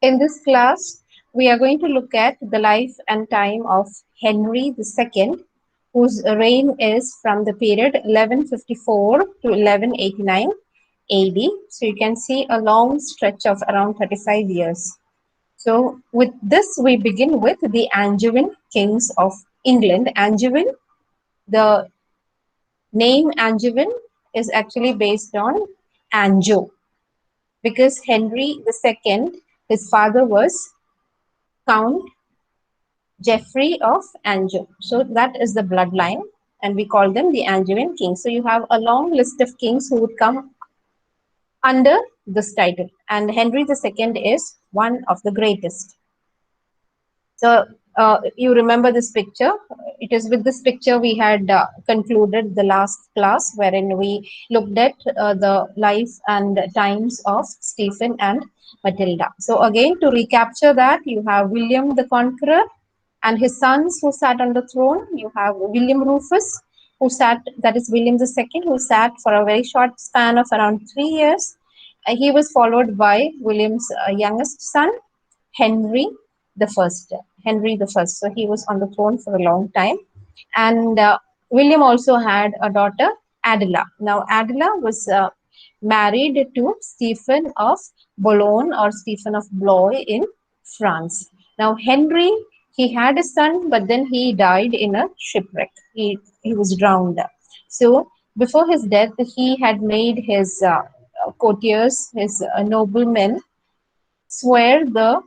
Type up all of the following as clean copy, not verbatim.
In this class, we are going to look at the life and time of Henry II, whose reign is from the period 1154 to 1189 AD. So you can see a long stretch of around 35 years. So with this, we begin with the Angevin kings of England. Angevin, the name Angevin is actually based on Anjou, because Henry II, his father was Count Geoffrey of Anjou. So that is the bloodline, and we call them the Angevin kings. So you have a long list of kings who would come under this title, and Henry II is one of the greatest. So you remember this picture. It is with this picture we had concluded the last class, wherein we looked at the life and times of Stephen and Matilda. So again, to recapture that, you have William the Conqueror and his sons who sat on the throne. You have William Rufus, who sat, that is William II, who sat for a very short span of around 3 years. He was followed by William's youngest son, Henry the First. Henry the First. So he was on the throne for a long time. And William also had a daughter, Adela. Now, Adela was married to Stephen of Boulogne or Stephen of Blois in France. Now, Henry, he had a son, but then he died in a shipwreck. He was drowned. So, before his death, he had made his courtiers, his noblemen, swear the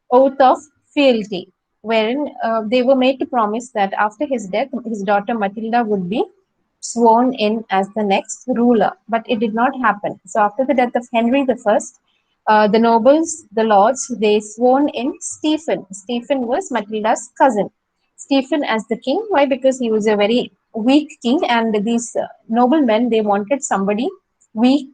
oath of fealty, wherein they were made to promise that after his death, his daughter Matilda would be sworn in as the next ruler. But it did not happen. So after the death of Henry I, the nobles, the lords, they sworn in Stephen. Stephen was Matilda's cousin. Stephen as the king. Why? Because he was a very weak king, and these noblemen, they wanted somebody weak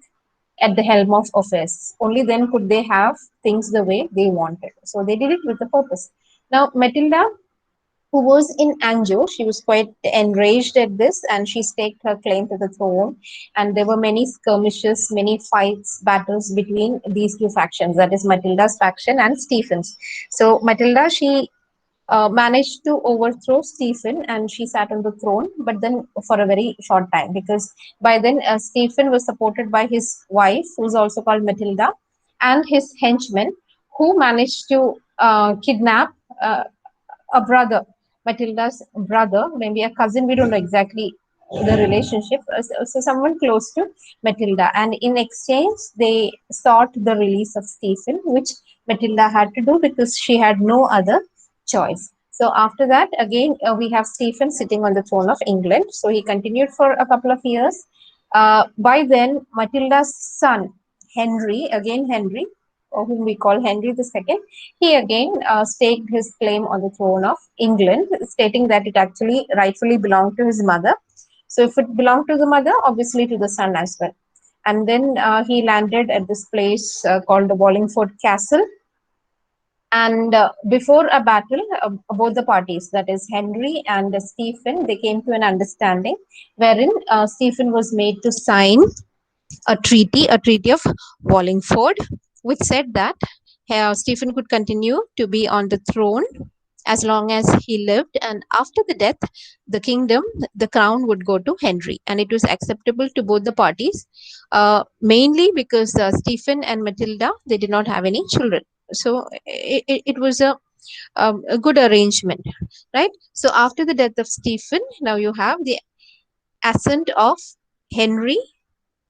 at the helm of affairs. Only then could they have things the way they wanted. So they did it with a purpose. Now, Matilda, who was in Anjou, she was quite enraged at this, and she staked her claim to the throne. And there were many skirmishes, many fights, battles between these two factions, that is Matilda's faction and Stephen's. So Matilda, she managed to overthrow Stephen, and she sat on the throne, but then for a very short time, because by then Stephen was supported by his wife, who's also called Matilda, and his henchmen, who managed to kidnap a brother, Matilda's brother, maybe a cousin, we don't know exactly the relationship. So someone close to Matilda, and in exchange, they sought the release of Stephen, which Matilda had to do because she had no other choice. So after that, again, we have Stephen sitting on the throne of England. So he continued for a couple of years. By then, Matilda's son, Henry, again Henry, whom we call Henry II, he again staked his claim on the throne of England, stating that it actually rightfully belonged to his mother. So if it belonged to the mother, obviously to the son as well. And then he landed at this place called the Wallingford Castle. And before a battle, both the parties, that is Henry and Stephen, they came to an understanding wherein Stephen was made to sign a treaty of Wallingford, which said that Stephen could continue to be on the throne as long as he lived, and after the death, the kingdom, the crown would go to Henry, and it was acceptable to both the parties, mainly because Stephen and Matilda, they did not have any children. So it was a good arrangement, right? So after the death of Stephen, now you have the ascent of Henry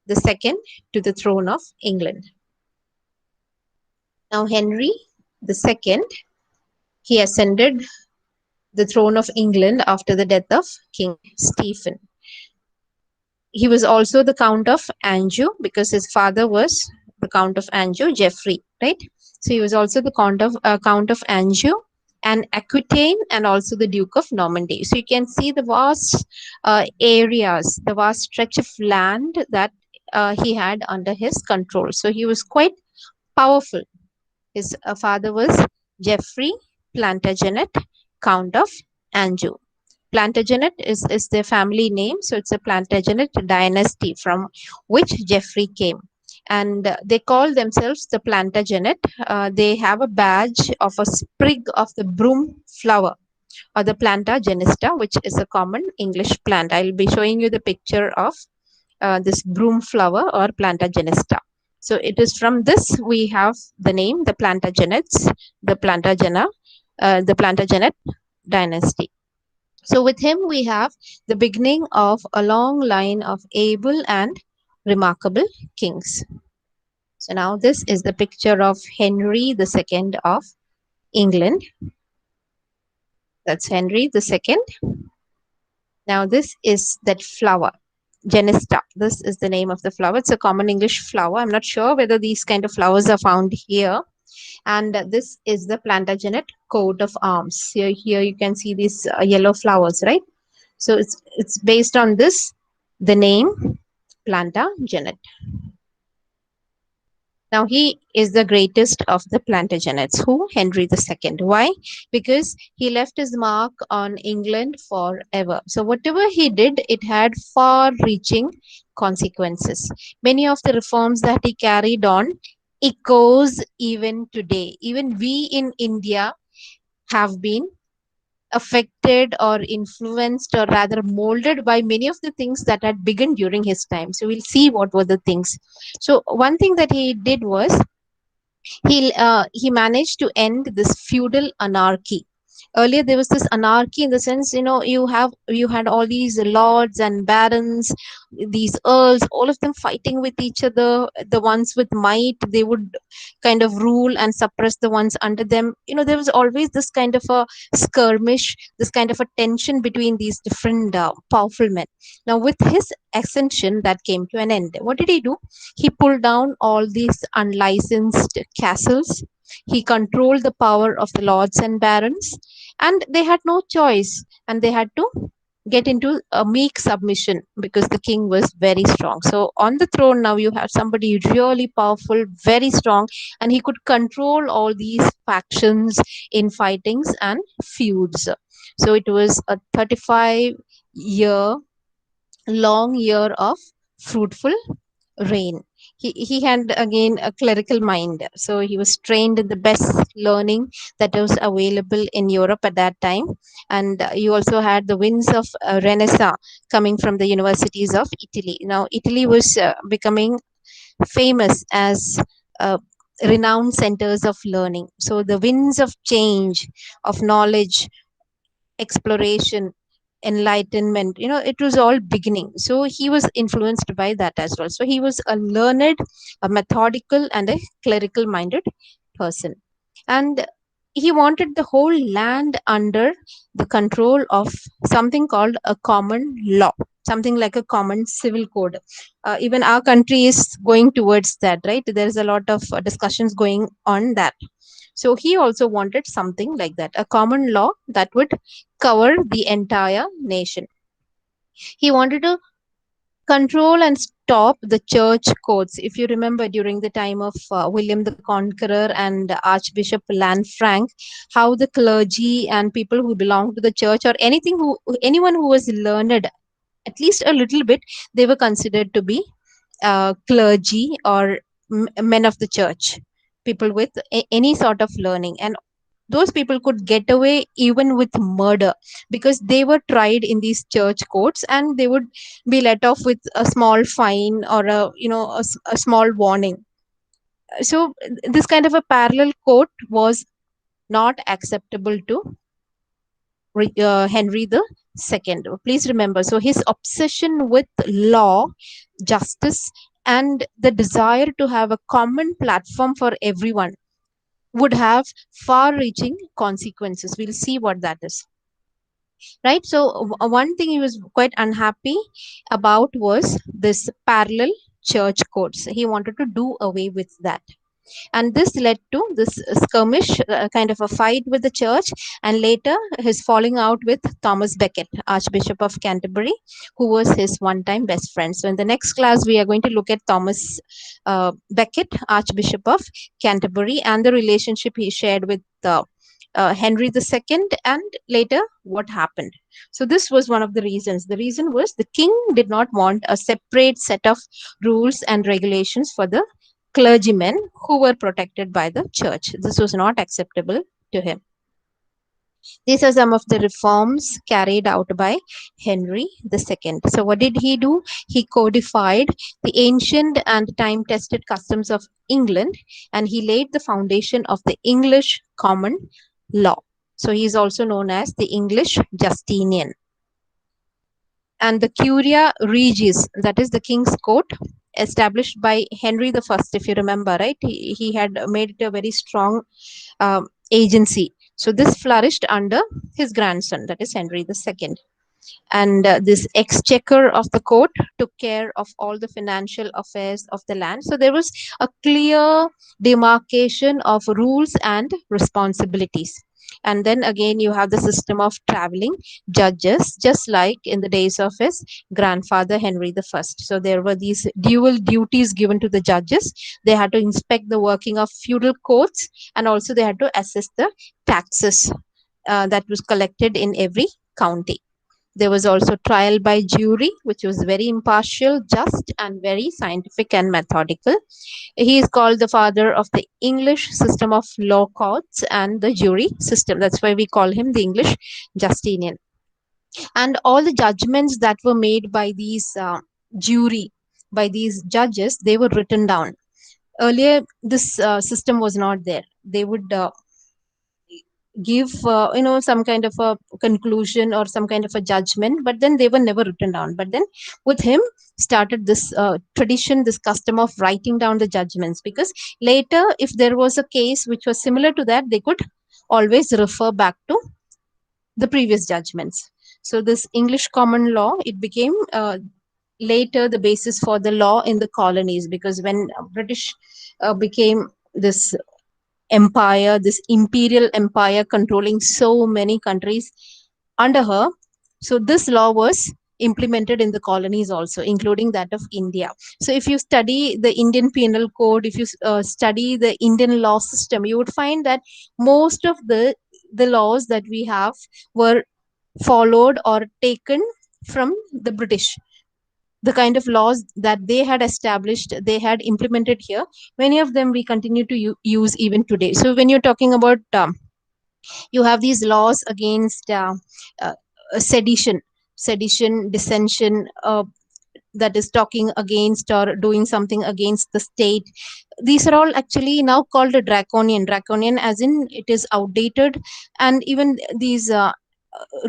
II to the throne of England. Now Henry II, he ascended the throne of England after the death of King Stephen. He was also the Count of Anjou because his father was the Count of Anjou, Geoffrey, right? So he was also the Count of Anjou and Aquitaine, and also the Duke of Normandy. So you can see the vast areas, the vast stretch of land that he had under his control. So he was quite powerful. His father was Geoffrey Plantagenet, Count of Anjou. Plantagenet is their family name, so it's a Plantagenet dynasty from which Geoffrey came. and they call themselves the Plantagenet. They have a badge of a sprig of the broom flower or the Planta genista, which is a common English plant. I'll be showing you the picture of this broom flower or Planta genista. So it is from this we have the name the Plantagenets, the Plantagena, the Plantagenet dynasty. So with him we have the beginning of a long line of able and remarkable kings. So now this is the picture of Henry II of England. That's Henry II. Now this is that flower, Genista. This is the name of the flower. It's a common English flower. I'm not sure whether these kind of flowers are found here. And this is the Plantagenet coat of arms. Here you can see these yellow flowers, right? So it's based on this, the name Plantagenet. Now he is the greatest of the Plantagenets. Who? Henry II. Why? Because he left his mark on England forever. So whatever he did, it had far-reaching consequences. Many of the reforms that he carried on echoes even today. Even we in India have been affected or influenced or rather molded by many of the things that had begun during his time. So we'll see what were the things. So one thing that he did was he managed to end this feudal anarchy. Earlier there was this anarchy in the sense, you had all these lords and barons, these earls, all of them fighting with each other. The ones with might, they would kind of rule and suppress the ones under them. There was always this kind of a skirmish, this kind of a tension between these different powerful men. Now with his ascension, that came to an end. What did he do? He pulled down all these unlicensed castles. He controlled the power of the lords and barons, and they had no choice, and they had to get into a meek submission because the king was very strong. So on the throne now you have somebody really powerful, very strong, and he could control all these factions in fightings and feuds. So it was a 35-year long year of fruitful reign. He had again a clerical mind, so he was trained in the best learning that was available in Europe at that time. And you also had the winds of Renaissance coming from the universities of Italy. Now Italy was becoming famous as renowned centers of learning. So the winds of change, of knowledge, exploration, enlightenment, it was all beginning. So he was influenced by that as well. So he was a learned, a methodical, and a clerical minded person. And he wanted the whole land under the control of something called a common law, something like a common civil code. Even our country is going towards that, right? There's a lot of discussions going on that. So he also wanted something like that, a common law that would cover the entire nation. He wanted to control and stop the church courts. If you remember, during the time of William the Conqueror and Archbishop Lanfranc, how the clergy and people who belonged to the church, or anyone who was learned at least a little bit, they were considered to be clergy or men of the church, people with any sort of learning. And those people could get away even with murder because they were tried in these church courts, and they would be let off with a small fine or a small warning. So this kind of a parallel court was not acceptable to Henry the Second. Please remember, so his obsession with law, justice, and the desire to have a common platform for everyone would have far-reaching consequences. We'll see what that is. Right. So one thing he was quite unhappy about was this parallel church courts. He wanted to do away with that. And this led to this skirmish, kind of a fight with the church, and later his falling out with Thomas Becket, Archbishop of Canterbury, who was his one-time best friend. So in the next class we are going to look at Thomas Becket, Archbishop of Canterbury, and the relationship he shared with Henry II, and later what happened. So this was one of the reasons. The reason was the king did not want a separate set of rules and regulations for the clergymen who were protected by the church. This was not acceptable to him. These are some of the reforms carried out by Henry II. So, what did he do? He codified the ancient and time tested customs of England, and he laid the foundation of the English common law. So, he is also known as the English Justinian. And the Curia Regis, that is the King's Court, established by Henry I, if you remember, right? He had made it a very strong agency. So this flourished under his grandson, that is Henry II. And this exchequer of the court took care of all the financial affairs of the land. So there was a clear demarcation of rules and responsibilities. And then again, you have the system of traveling judges, just like in the days of his grandfather Henry I. So there were these dual duties given to the judges. They had to inspect the working of feudal courts, and also they had to assess the taxes that was collected in every county. There was also trial by jury, which was very impartial, just, and very scientific and methodical. He is called the father of the English system of law courts and the jury system. That's why we call him the English Justinian. And all the judgments that were made by these jury, by these judges, they were written down. Earlier, this system was not there. They would give some kind of a conclusion or some kind of a judgment, but then they were never written down. But then with him started this tradition, this custom of writing down the judgments, because later if there was a case which was similar to that, they could always refer back to the previous judgments. So this English common law, it became later the basis for the law in the colonies, because when British became this empire, this imperial empire controlling so many countries under her, so this law was implemented in the colonies also, including that of India. So if you study the Indian penal code, if you study the Indian law system, you would find that most of the laws that we have were followed or taken from the British. The kind of laws that they had established, they had implemented here, many of them we continue to use even today. So when you're talking about you have these laws against sedition, dissension, that is talking against or doing something against the state. These are all actually now called a draconian, as in it is outdated. And even these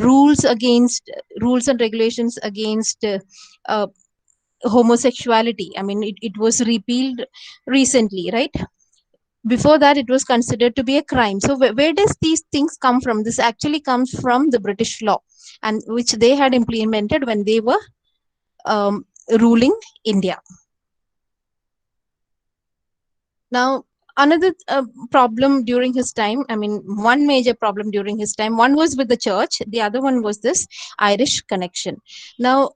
rules and regulations against homosexuality, I mean, it was repealed recently, right? Before that, it was considered to be a crime. So where does these things come from? This actually comes from the British law, and which they had implemented when they were ruling India. Now, another problem during his time, I mean, one major problem during his time, one was with the church, the other one was this Irish connection. Now,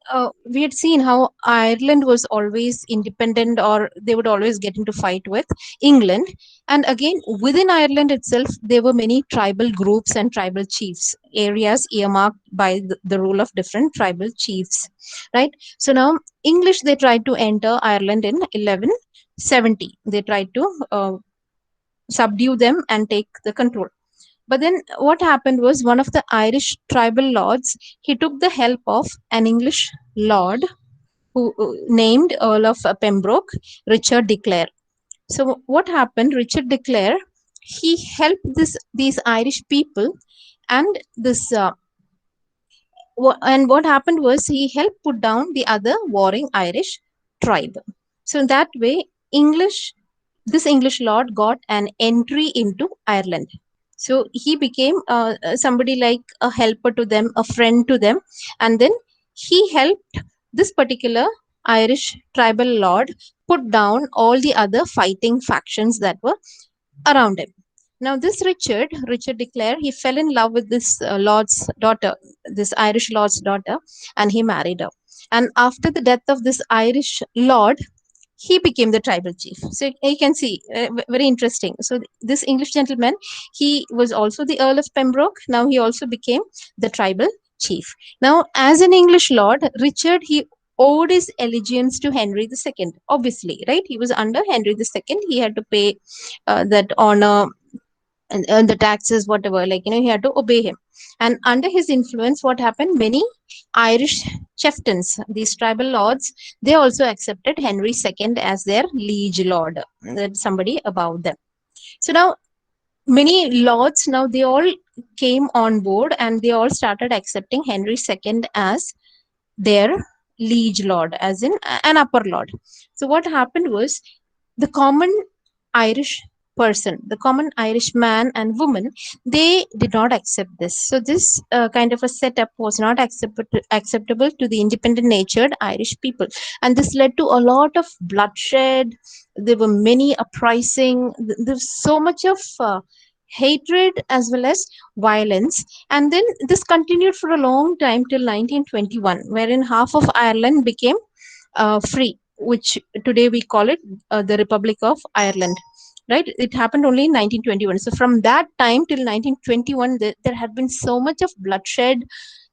we had seen how Ireland was always independent, or they would always get into fight with England. And again, within Ireland itself, there were many tribal groups and tribal chiefs, areas earmarked by the rule of different tribal chiefs, right? So now, English, they tried to enter Ireland in 1170. They tried to subdue them and take the control. But then what happened was, one of the Irish tribal lords, he took the help of an English lord who named Earl of Pembroke, Richard de Clare. So what happened? Richard de Clare, he helped these Irish people, and what happened was, he helped put down the other warring Irish tribe. So in that way, this English lord got an entry into Ireland. So he became somebody like a helper to them, a friend to them, and then he helped this particular Irish tribal lord put down all the other fighting factions that were around him. Now, this Richard de Clare, he fell in love with this lord's daughter, this Irish lord's daughter, and he married her. And after the death of this Irish lord, he became the tribal chief. So you can see, very interesting. So this English gentleman, he was also the Earl of Pembroke. Now he also became the tribal chief. Now, as an English lord, Richard, he owed his allegiance to Henry II. Obviously, right? He was under Henry II. He had to pay that honor and the taxes, whatever. Like, he had to obey him. And under his influence, what happened? Many Irish chieftains, these tribal lords, they also accepted Henry II as their liege lord, that somebody above them. So now many lords, now they all came on board and they all started accepting Henry II as their liege lord, as in an upper lord. So what happened was, the common Irish person, the common Irish man and woman, they did not accept this. So this kind of a setup was not acceptable to the independent natured Irish people, and this led to a lot of bloodshed. There were many uprising. There's so much of hatred as well as violence, and then this continued for a long time till 1921, wherein half of Ireland became free, which today we call it the Republic of Ireland. Right? It happened only in 1921. So from that time till 1921, there had been so much of bloodshed,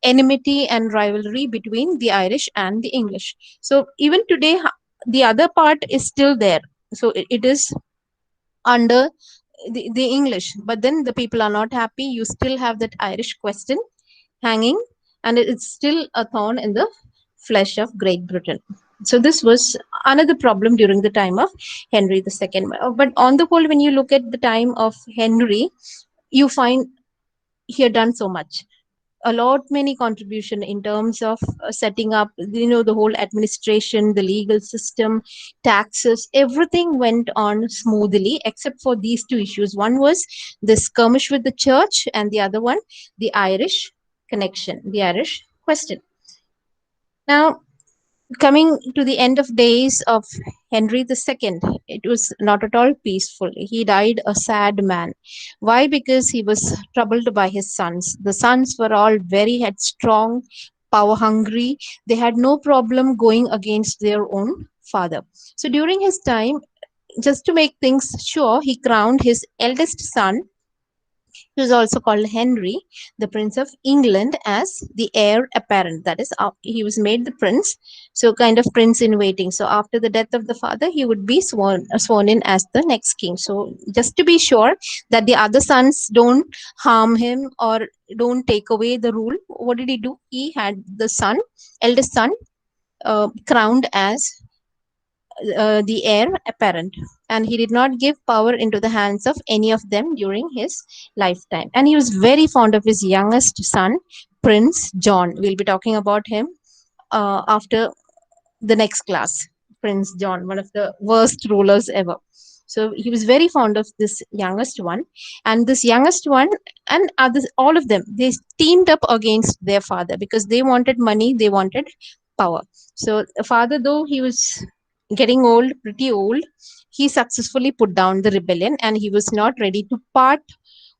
enmity, and rivalry between the Irish and the English. So even today, the other part is still there. So it is under the English, but then the people are not happy. You still have that Irish question hanging, and it's still a thorn in the flesh of Great Britain. So this was another problem during the time of Henry II. But on the whole, when you look at the time of Henry, you find he had done so much, a lot many contribution in terms of setting up, the whole administration, the legal system, taxes, everything went on smoothly except for these two issues. One was the skirmish with the church, and the other one, the Irish connection, the Irish question. Now, coming to the end of days of Henry II, it was not at all peaceful. He died a sad man. Why? Because he was troubled by his sons. The sons were all very headstrong, power hungry. They had no problem going against their own father. So during his time, just to make things sure, he crowned his eldest son, he was also called Henry, the Prince of England, as the heir apparent. That is, he was made the prince, so kind of prince in waiting. So after the death of the father, he would be sworn in as the next king. So just to be sure that the other sons don't harm him or don't take away the rule, what did he do? He had the son, eldest son, crowned as the heir apparent, and he did not give power into the hands of any of them during his lifetime. And he was very fond of his youngest son, Prince John. We'll be talking about him after the next class. Prince John, one of the worst rulers ever. So he was very fond of this youngest one, and this youngest one and others, all of them, they teamed up against their father because they wanted money, they wanted power. So the father, though he was getting old, pretty old, he successfully put down the rebellion, and he was not ready to part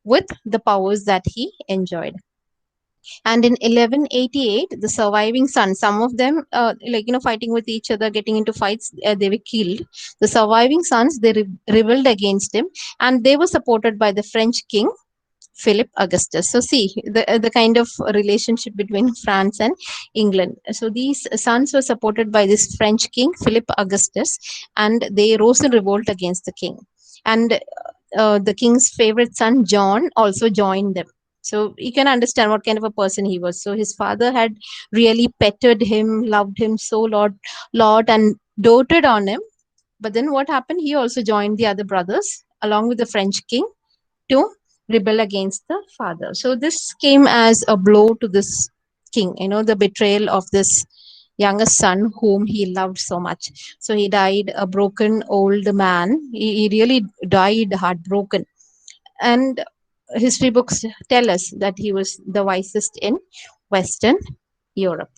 with the powers that he enjoyed. And in 1188, the surviving sons, some of them, fighting with each other, getting into fights, they were killed. The surviving sons, they rebelled against him, and they were supported by the French king, Philip Augustus. So see the kind of relationship between France and England. So these sons were supported by this French king, Philip Augustus, and they rose in revolt against the king. And the king's favorite son, John, also joined them. So you can understand what kind of a person he was. So his father had really petted him, loved him so lot, and doted on him. But then what happened? He also joined the other brothers along with the French king to rebel against the father. So this came as a blow to this king, the betrayal of this youngest son whom he loved so much. So he died a broken old man. He really died heartbroken. And history books tell us that he was the wisest in Western Europe.